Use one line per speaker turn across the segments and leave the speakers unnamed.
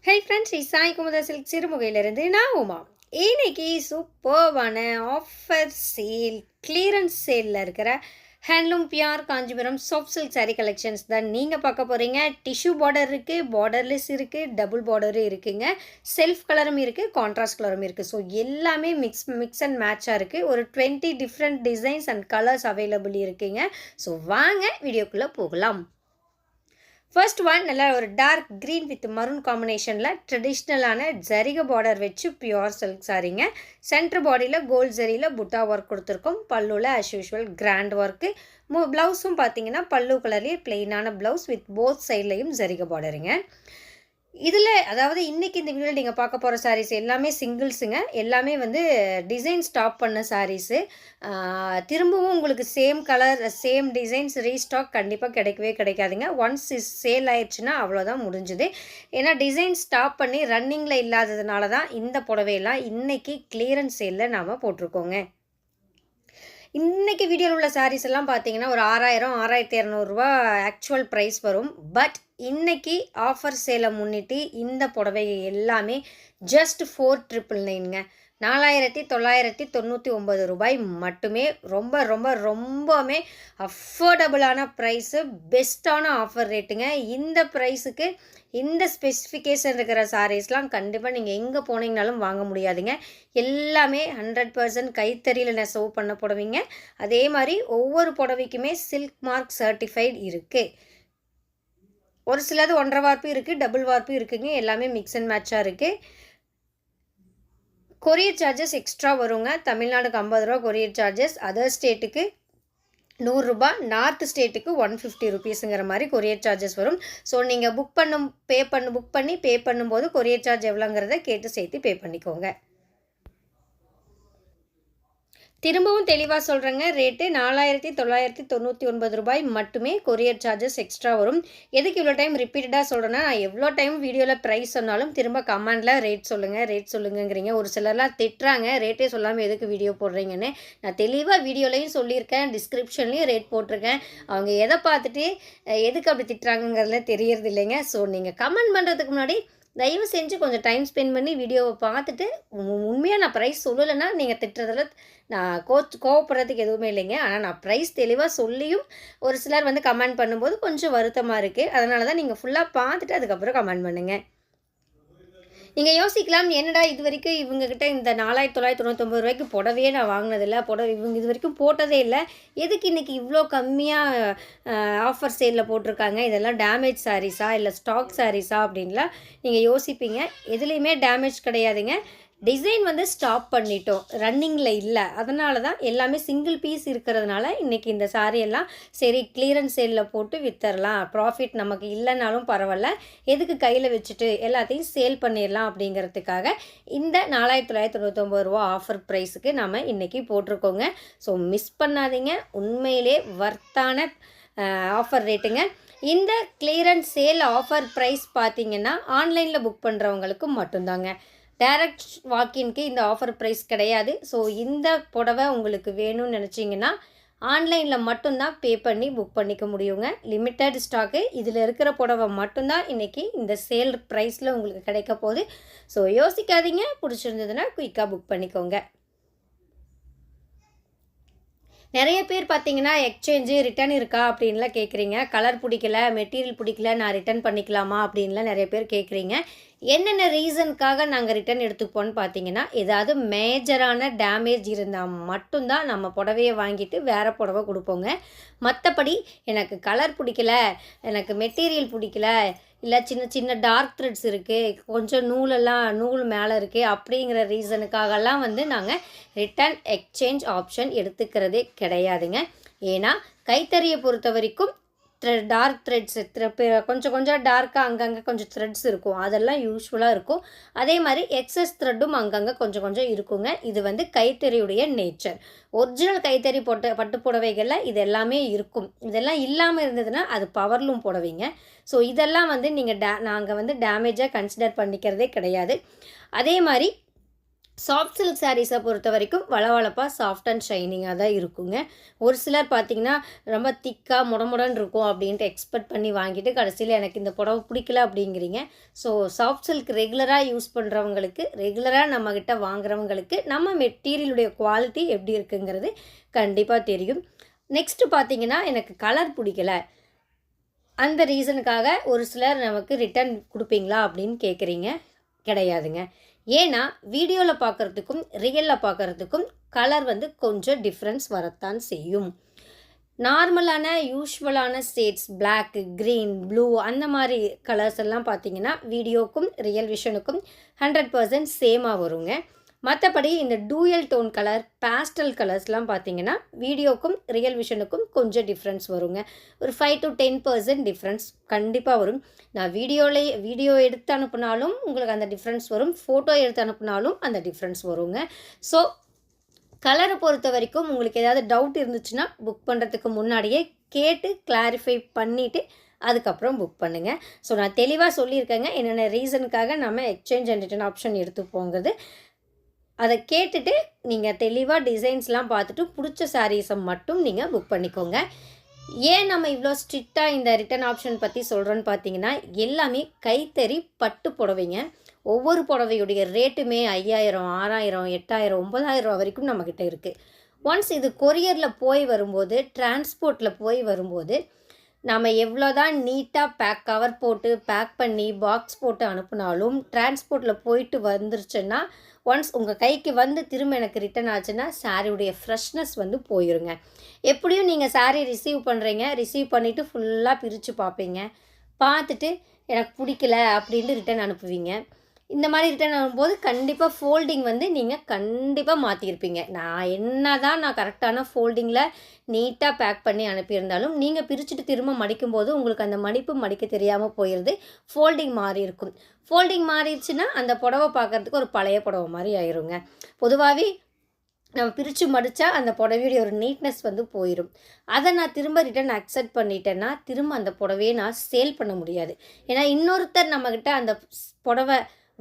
High friends, Sai Kumudha silk சிறுமுகையிலிருந்து நான் உமா. இன்னைக்கு சூப்பர்வான ஆஃபர் சேல், கிளியரன்ஸ் சேலில் இருக்கிற handloom pure Kanchipuram soft silk sari collections தான் நீங்கள் பார்க்க போகிறீங்க. டிஷ்யூ பார்டர் இருக்குது, பார்டர்லெஸ் இருக்குது, டபுள் பார்டரும் இருக்குங்க, செல்ஃப் கலரும் இருக்குது, கான்ட்ராஸ்ட் கலரும் இருக்குது. ஸோ எல்லாமே மிக்ஸ் அண்ட் மேட்சாக இருக்குது. ஒரு 20 different designs and colours available இருக்குங்க. ஸோ வாங்க வீடியோக்குள்ளே போகலாம். ஃபர்ஸ்ட் ஒன் நல்லா ஒரு டார்க் க்ரீன் வித் மரூன் காம்பினேஷனில் ட்ரெடிஷ்னலான ஜரிகை பார்டர் வச்சு பியூர் சில்க் சாரீங்க. சென்டர் பாடியில் கோல்ட் ஜரியில் புட்டா ஒர்க் கொடுத்துருக்கோம். பல்லுவில் ஆஸ் யூஷுவல் கிராண்ட் ஒர்க்கு. ப்ளவுஸும் பார்த்தீங்கன்னா பல்லு கலர்லேயே பிளெயினான ப்ளவுஸ் வித் போத் சைட்லேயும் ஜரிகை பார்டருங்க. இதில் அதாவது இன்றைக்கி இந்த வீடியோவில் நீங்கள் பார்க்க போகிற சாரீஸ் எல்லாமே சிங்கிள்ஸுங்க. எல்லாமே வந்து டிசைன் ஸ்டாப் பண்ண சாரீஸு. திரும்பவும் உங்களுக்கு same colour same designs restock கண்டிப்பாக கிடைக்கவே கிடைக்காதுங்க. ஒன்ஸ் சேல் ஆயிடுச்சுன்னா அவ்வளோதான் முடிஞ்சுது. ஏன்னா டிசைன் ஸ்டாப் பண்ணி ரன்னிங்கில் இல்லாததுனால தான் இந்த புடவையெல்லாம் இன்றைக்கி கிளியரன்ஸ் சேலில் நாம் போட்டிருக்கோங்க. இன்றைக்கி வீடியோவில் உள்ள சாரீஸ் எல்லாம் பார்த்தீங்கன்னா ஒரு 6000 6200 ஆக்சுவல் ப்ரைஸ் வரும். பட் இன்றைக்கி ஆஃபர் சேலை முன்னிட்டு இந்த புடவை எல்லாமே ஜஸ்ட் 4999ங்க. 4999 ரூபாய் மட்டுமே. ரொம்ப ரொம்ப ரொம்பவுமே அஃபோர்டபுளான ப்ரைஸு, பெஸ்ட்டான ஆஃபர் ரேட்டுங்க. இந்த ப்ரைஸுக்கு இந்த ஸ்பெசிஃபிகேஷன் இருக்கிற சாரீஸ்லாம் கண்டிப்பாக நீங்கள் எங்கே போனீங்கனாலும் வாங்க முடியாதுங்க. எல்லாமே 100% கைத்தறியில் நெசவு பண்ண புடவைங்க. அதே மாதிரி ஒவ்வொரு புடவைக்குமே சில்க் மார்க் சர்டிஃபைடு இருக்குது. ஒரு சிலது 1.5 வார்ப்பு இருக்குது, டபுள் வார்ப்பு இருக்குங்க. எல்லாமே மிக்ஸ் அண்ட் மேட்சாக இருக்குது. கொரியர் சார்ஜஸ் எக்ஸ்ட்ரா வருங்க. தமிழ்நாடுக்கு 50 ரூபா கொரியர் சார்ஜஸ், அதர் ஸ்டேட்டுக்கு 100 ரூபா, நார்த் ஸ்டேட்டுக்கு 150 ருபீஸுங்கிற மாதிரி கொரியர் சார்ஜஸ் வரும். ஸோ நீங்கள் புக் பண்ணி பே பண்ணும்போது கொரியர் சார்ஜ் எவ்வளோங்கிறத கேட்டு சேர்த்து பே பண்ணிக்கோங்க. திரும்பவும் தெளிவாக சொல்கிறேங்க, ரேட்டு 4999 ரூபாய் மட்டுமே. கொரியர் சார்ஜஸ் எக்ஸ்ட்ரா வரும். எதுக்கு இவ்வளோ டைம் ரிப்பீட்டடாக சொல்கிறேன்னா, நான் எவ்வளோ டைம் வீடியோவில் ப்ரைஸ் சொன்னாலும் திரும்ப கமெண்டில் ரேட் சொல்லுங்கிறீங்க. ஒரு சிலர்லாம் திட்டுறாங்க, ரேட்டே சொல்லாமல் எதுக்கு வீடியோ போடுறீங்கன்னு. நான் தெளிவாக வீடியோலையும் சொல்லியிருக்கேன், டிஸ்கிரிப்ஷன்லேயும் ரேட் போட்டிருக்கேன். அவங்க எதை பார்த்துட்டு எதுக்கு அப்படி திட்டுறாங்கங்கிறதுல தெரியறது இல்லைங்க. ஸோ நீங்கள் கமெண்ட் பண்ணுறதுக்கு முன்னாடி தயவு செஞ்சு கொஞ்சம் டைம் ஸ்பெண்ட் பண்ணி வீடியோவை பார்த்துட்டு, உண்மையாக நான் ப்ரைஸ் சொல்லலைன்னா நீங்கள் திட்டுறதில் நான் கோவப்படுறதுக்கு எதுவுமே இல்லைங்க. ஆனால் நான் ப்ரைஸ் தெளிவாக சொல்லியும் ஒரு சிலர் வந்து கமெண்ட் பண்ணும்போது கொஞ்சம் வருத்தமாக இருக்குது. அதனால தான் நீங்கள் ஃபுல்லாக பார்த்துட்டு அதுக்கப்புறம் கமெண்ட் பண்ணுங்கள். நீங்கள் யோசிக்கலாம், என்னடா இது வரைக்கும் இவங்ககிட்ட இந்த 4999 ரூபாய்க்கு புடவையே நான் வாங்கினதில்லை, இவங்க இது வரைக்கும் போட்டதே இல்லை, எதுக்கு இன்றைக்கி இவ்வளோ கம்மியாக ஆஃபர் சேலில் போட்டிருக்காங்க, இதெல்லாம் டேமேஜ் சாரீஸா இல்லை ஸ்டாக் சாரீஸா அப்படின்லாம் நீங்கள் யோசிப்பீங்க. எதுலேயுமே டேமேஜ் கிடையாதுங்க. டிசைன் வந்து ஸ்டாப் பண்ணிட்டோம், ரன்னிங்கில் இல்லை. அதனால தான் எல்லாமே சிங்கிள் பீஸ் இருக்கிறதுனால இன்றைக்கி இந்த சாரியெல்லாம் சரி கிளியரன்ஸ் சேலில் போட்டு விற்றுறலாம், ப்ராஃபிட் நமக்கு இல்லைனாலும் பரவாயில்ல, எதுக்கு கையில் வச்சுட்டு எல்லாத்தையும் சேல் பண்ணிடலாம் அப்படிங்கிறதுக்காக இந்த 4999 ரூபா ஆஃபர் ப்ரைஸுக்கு நம்ம இன்றைக்கி போட்டிருக்கோங்க. ஸோ மிஸ் பண்ணாதீங்க, உண்மையிலே வர்த்தான ஆஃபர் ரேட்டுங்க. இந்த கிளியரன்ஸ் சேல் ஆஃபர் ப்ரைஸ் பார்த்திங்கன்னா ஆன்லைனில் புக் பண்ணுறவங்களுக்கு மட்டும்தாங்க. டைரக்ட் வாக்கின்க்கு இந்த ஆஃபர் ப்ரைஸ் கிடையாது. ஸோ இந்த புடவை உங்களுக்கு வேணும்னு நினச்சிங்கன்னா ஆன்லைனில் மட்டும்தான் பே பண்ணி புக் பண்ணிக்க முடியுங்க. Limited stock. இதில் இருக்கிற புடவை மட்டும்தான் இன்றைக்கி இந்த சேல் ப்ரைஸில் உங்களுக்கு கிடைக்க போகுது. ஸோ யோசிக்காதீங்க, பிடிச்சிருந்ததுன்னா குயிக்காக புக் பண்ணிக்கோங்க. நிறைய பேர் பார்த்தீங்கன்னா எக்ஸ்சேஞ்சு ரிட்டன் இருக்கா அப்படின்லாம் கேட்குறீங்க. கலர் பிடிக்கல, மெட்டீரியல் பிடிக்கல, நான் ரிட்டன் பண்ணிக்கலாமா அப்படின்லாம் நிறைய பேர் கேட்குறீங்க. என்னென்ன ரீசனுக்காக நாங்கள் ரிட்டன் எடுத்துப்போன்னு பார்த்தீங்கன்னா, ஏதாவது மேஜரான டேமேஜ் இருந்தால் மட்டும்தான் நம்ம புடவையை வாங்கிட்டு வேறு புடவை கொடுப்போங்க. மற்றபடி எனக்கு கலர் பிடிக்கல, எனக்கு மெட்டீரியல் பிடிக்கல, இல்லை சின்ன சின்ன டார்க் த்ரெட்ஸ் இருக்குது, கொஞ்சம் நூல் மேலே இருக்குது அப்படிங்கிற ரீசனுக்காகலாம் வந்து நாங்கள் ரிட்டன் எக்ஸ்சேஞ்ச் ஆப்ஷன் எடுத்துக்கிறதே கிடையாதுங்க. ஏன்னா கைத்தறியை பொறுத்த வரைக்கும் டார்க் த்ரெட்ஸ் கொஞ்சம் டார்க்காக அங்கங்கே கொஞ்சம் த்ரெட்ஸ் இருக்கும், அதெல்லாம் யூஸ்ஃபுல்லாக இருக்கும். அதே மாதிரி எக்ஸஸ் த்ரெட்டும் அங்கங்கே கொஞ்சம் இருக்குங்க. இது வந்து கைத்தறியுடைய நேச்சர். ஒரிஜினல் கைத்தறி பட்டு புடவைகளில் இது எல்லாமே இருக்கும். இதெல்லாம் இல்லாமல் இருந்ததுன்னா அது பவர்லூம் புடவைங்க. ஸோ இதெல்லாம் வந்து நாங்கள் வந்து டேமேஜாக கன்சிடர் பண்ணிக்கிறதே கிடையாது. அதே மாதிரி சாஃப்ட் சில்க் சாரீஸை பொறுத்த வரைக்கும் வளவளப்பாக சாஃப்ட் அண்ட் ஷைனிங்காக தான் இருக்குங்க. ஒரு சிலர் பார்த்திங்கன்னா ரொம்ப திக்காக முடமுடன்னு இருக்கும் அப்படின்ட்டு எக்ஸ்பெக்ட் பண்ணி வாங்கிட்டு கடைசியில் எனக்கு இந்த புடவை பிடிக்கல அப்படிங்கிறீங்க. ஸோ சாஃப்ட் சில்க் ரெகுலராக யூஸ் பண்ணுறவங்களுக்கு, ரெகுலராக நம்மக்கிட்ட வாங்குறவங்களுக்கு நம்ம மெட்டீரியலுடைய குவாலிட்டி எப்படி இருக்குங்கிறது கண்டிப்பாக தெரியும். நெக்ஸ்ட்டு பார்த்திங்கன்னா எனக்கு கலர் பிடிக்கல, அந்த ரீசனுக்காக ஒரு சிலர் நமக்கு ரிட்டர்ன் கொடுப்பீங்களா அப்படின்னு கேட்குறீங்க. கிடையாதுங்க. ஏன்னா வீடியோவில் பார்க்குறதுக்கும் ரியலில் பார்க்குறதுக்கும் கலர் கொஞ்சம் டிஃப்ரென்ஸ் வரத்தான் செய்யும். நார்மலான யூஷுவலான ஷேட்ஸ் பிளாக், க்ரீன், ப்ளூ அந்த மாதிரி கலர்ஸ் எல்லாம் பார்த்திங்கன்னா வீடியோக்கும் ரியல் விஷனுக்கும் 100% சேமாக வருங்க. மற்றபடி இந்த டூயல் டோன் கலர், பேஸ்டல் கலர்ஸ்லாம் பார்த்திங்கன்னா வீடியோக்கும் ரியல் விஷனுக்கும் கொஞ்சம் டிஃப்ரென்ஸ் வருங்க. ஒரு 5 to 10% டிஃப்ரென்ஸ் கண்டிப்பாக வரும். நான் வீடியோ எடுத்து அனுப்புனாலும் உங்களுக்கு அந்த டிஃப்ரென்ஸ் வரும், ஃபோட்டோ எடுத்து அனுப்புனாலும் அந்த டிஃப்ரென்ஸ் வருங்க. ஸோ கலரை பொறுத்த வரைக்கும் உங்களுக்கு ஏதாவது டவுட் இருந்துச்சுன்னா புக் பண்ணுறதுக்கு முன்னாடியே கேட்டு கிளாரிஃபை பண்ணிவிட்டு அதுக்கப்புறம் புக் பண்ணுங்கள். ஸோ நான் தெளிவாக சொல்லியிருக்கேங்க என்னென்ன ரீசனுக்காக நம்ம எக்ஸ்சேஞ்ச் அண்ட் ரிட்டர்ன் ஆப்ஷன் எடுத்துப்போங்கிறது. அதை கேட்டுட்டு நீங்கள் தெளிவாக டிசைன்ஸ்லாம் பார்த்துட்டு பிடிச்ச சாரீஸை மட்டும் நீங்கள் புக் பண்ணிக்கோங்க. ஏன் நம்ம இவ்வளோ ஸ்ட்ரிக்டாக இந்த ரிட்டர்ன் ஆப்ஷன் பற்றி சொல்கிறோன்னு பார்த்தீங்கன்னா, எல்லாமே கைத்தறி பட்டு புடவைங்க. ஒவ்வொரு புடவையுடைய ரேட்டுமே 5000, 6000, 8000, 9000 வரைக்கும் நம்மக்கிட்ட இருக்குது. ஒன்ஸ் இது கொரியரில் போய் வரும்போது, டிரான்ஸ்போர்ட்டில் போய் வரும்போது நம்ம எவ்வளோ தான் நீட்டாக கவர் போட்டு பேக் பண்ணி பாக்ஸ் போட்டு அனுப்புனாலும் டிரான்ஸ்போர்ட்டில் போயிட்டு வந்துருச்சுன்னா, ஒன்ஸ் உங்கள் கைக்கு திரும்ப எனக்கு ரிட்டன் ஆச்சுன்னா சாரியுடைய ஃப்ரெஷ்னஸ் போயிருங்க. எப்படியும் நீங்கள் சாரீ ரிசீவ் பண்ணுறீங்க, ரிசீவ் பண்ணிவிட்டு ஃபுல்லாக பிரித்து பார்ப்பீங்க. பார்த்துட்டு எனக்கு பிடிக்கல அப்படின்ட்டு ரிட்டன் அனுப்புவீங்க. இந்த மாதிரி ரிட்டர்ன் ஆகும்போது கண்டிப்பாக ஃபோல்டிங் நீங்கள் கண்டிப்பாக மாற்றிருப்பீங்க. நான் கரெக்டான ஃபோல்டிங்கில் நீட்டாக பேக் பண்ணி அனுப்பியிருந்தாலும் நீங்கள் பிரிச்சுட்டு திரும்ப மடிக்கும்போது உங்களுக்கு அந்த மடிக்க தெரியாமல் போயிடுது, ஃபோல்டிங் மாறி இருக்கும். ஃபோல்டிங் மாறிடுச்சுன்னா அந்த புடவை பார்க்குறதுக்கு ஒரு பழைய புடவை மாதிரி ஆயிருங்க. பொதுவாகவே நம்ம பிரித்து மடித்தா அந்த புடவையுடைய ஒரு நீட்னஸ் போயிடும். அதை நான் திரும்ப ரிட்டர்ன் அக்செப்ட் பண்ணிட்டேன்னா திரும்ப அந்த புடவையை நான் சேல் பண்ண முடியாது. ஏன்னா இன்னொருத்தர் நம்மக்கிட்ட அந்த புடவை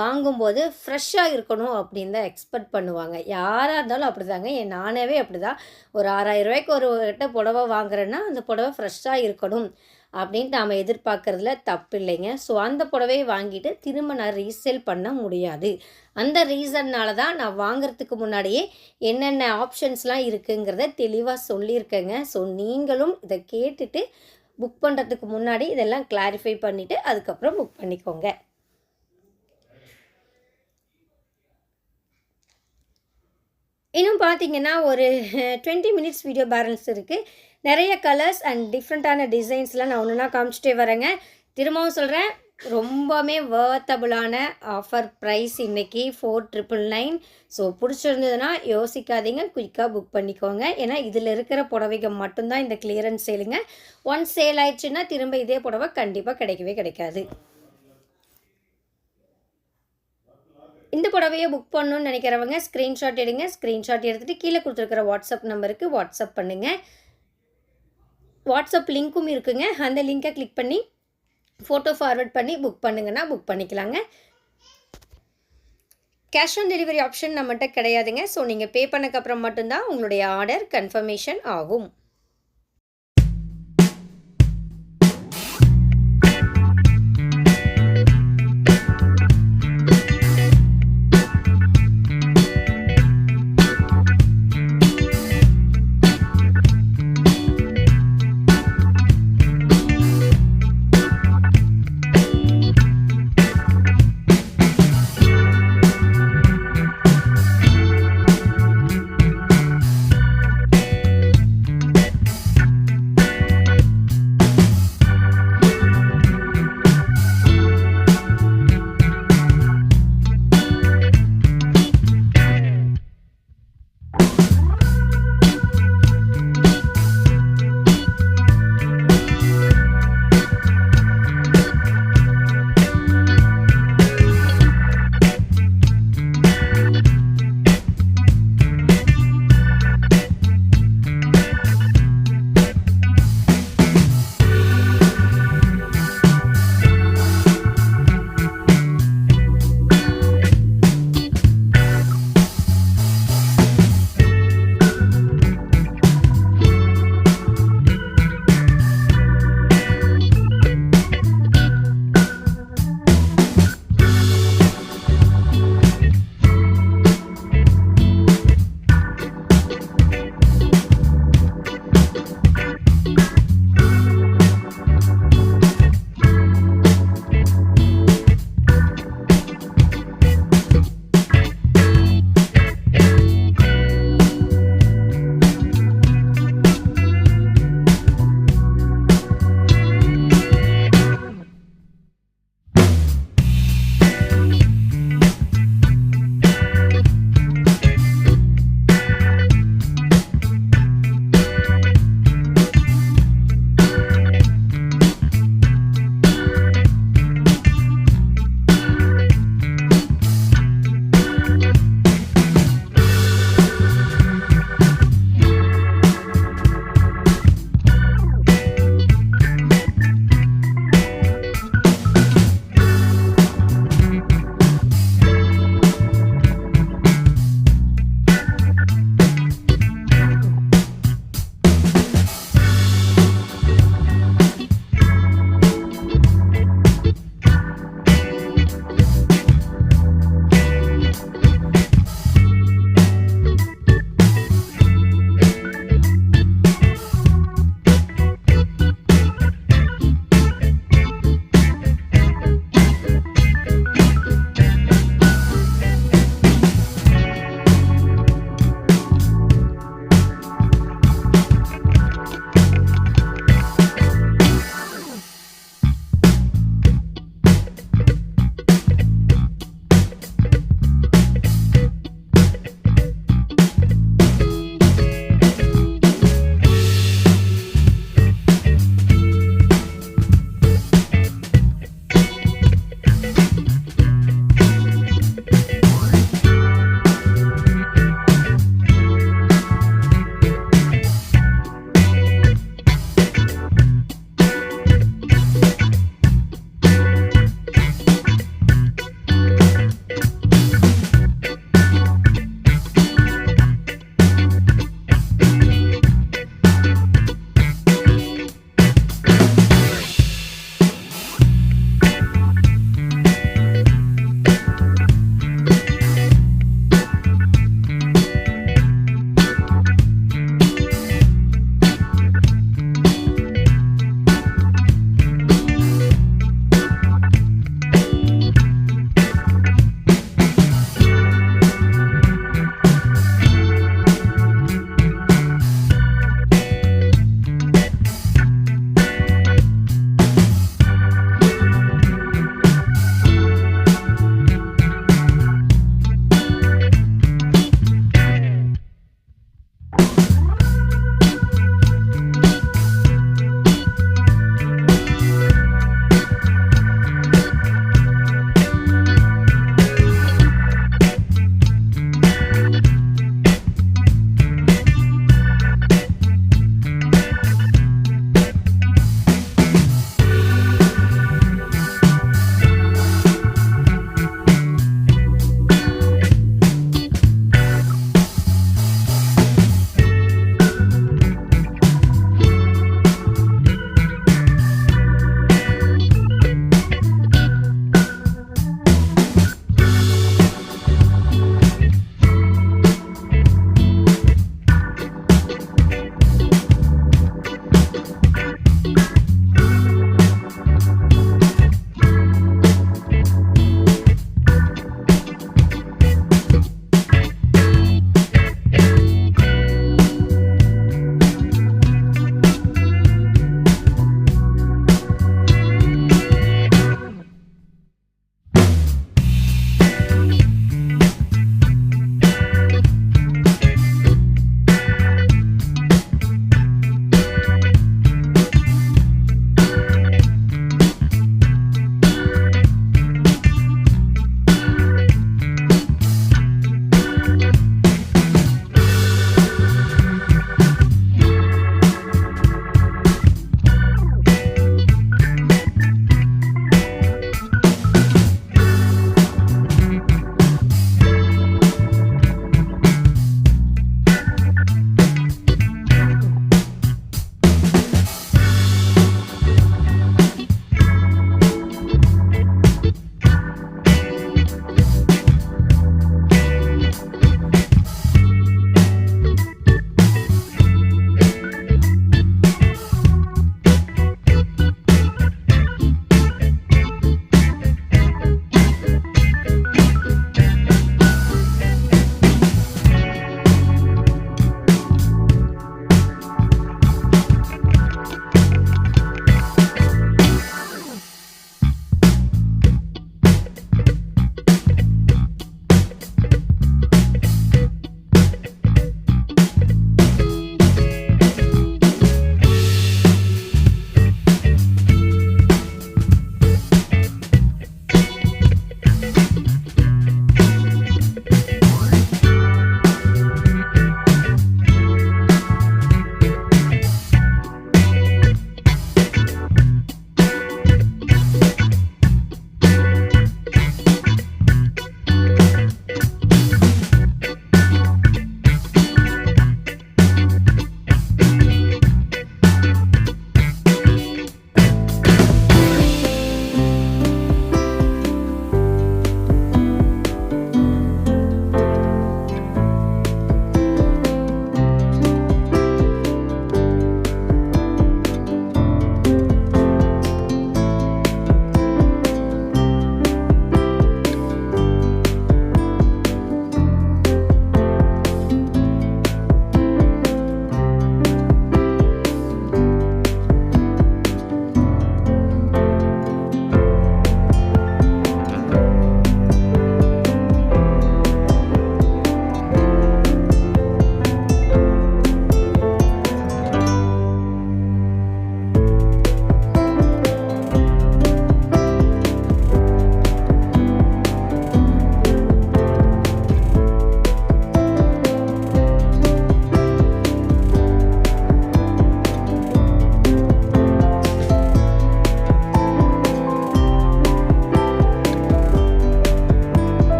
வாங்கும்போது ஃப்ரெஷ்ஷாக இருக்கணும் அப்படின்னு தான் எக்ஸ்பெக்ட் பண்ணுவாங்க. யாராக இருந்தாலும் அப்படி தாங்க. நானே அப்படி தான். ஒரு 6000 ரூபாய்க்கு ஒரு கிட்ட புடவை வாங்குறேன்னா அந்த புடவை ஃப்ரெஷ்ஷாக இருக்கணும் அப்படின்ட்டு நாம் எதிர்பார்க்குறதுல தப்பு இல்லைங்க. ஸோ அந்த புடவையை வாங்கிட்டு திரும்ப நான் ரீசேல் பண்ண முடியாது. அந்த ரீசன்னால் தான் நான் வாங்குறதுக்கு முன்னாடியே என்னென்ன ஆப்ஷன்ஸ்லாம் இருக்குங்கிறத தெளிவாக சொல்லியிருக்கேங்க. ஸோ நீங்களும் இதை கேட்டுட்டு புக் பண்ணுறதுக்கு முன்னாடி இதெல்லாம் கிளாரிஃபை பண்ணிவிட்டு அதுக்கப்புறம் புக் பண்ணிக்கோங்க. இன்னும் பார்த்தீங்கன்னா ஒரு 20 மினிட்ஸ் வீடியோ பேலன்ஸ் இருக்குது. நிறைய கலர்ஸ் அண்ட் டிஃப்ரெண்ட்டான டிசைன்ஸ்லாம் நான் ஒன்றுனா காமிச்சிட்டே வரேங்க. திரும்பவும் சொல்கிறேன், ரொம்பவுமே வர்த்தபுளான ஆஃபர் ப்ரைஸ் இன்றைக்கி 4999. ஸோ பிடிச்சிருந்ததுன்னா யோசிக்காதீங்க, குயிக்காக புக் பண்ணிக்கோங்க. ஏன்னா இதில் இருக்கிற புடவைகள் மட்டும்தான் இந்த கிளியரன்ஸ் சேலுங்க. ஒன்ஸ் சேல் ஆயிடுச்சுன்னா திரும்ப இதே புடவை கண்டிப்பாக கிடைக்கவே கிடைக்காது. இந்த புடவையை புக் பண்ணணும்னு நினைக்கிறவங்க ஸ்க்ரீன்ஷாட் எடுங்க. ஸ்க்ரீன்ஷாட் எடுத்துகிட்டு கீழே கொடுத்துருக்கிற வாட்ஸ்அப் நம்பருக்கு வாட்ஸ்அப் பண்ணுங்கள். வாட்ஸ்அப் லிங்க்கும் இருக்குங்க. அந்த லிங்கை கிளிக் பண்ணி ஃபோட்டோ ஃபார்வர்ட் பண்ணி புக் பண்ணுங்கன்னா புக் பண்ணிக்கலாங்க. கேஷ் ஆன் டெலிவரி ஆப்ஷன் நம்மகிட்ட கிடையாதுங்க. ஸோ நீங்கள் பே பண்ணக்கப்புறம் மட்டும்தான் உங்களுடைய ஆர்டர் கன்ஃபர்மேஷன் ஆகும்.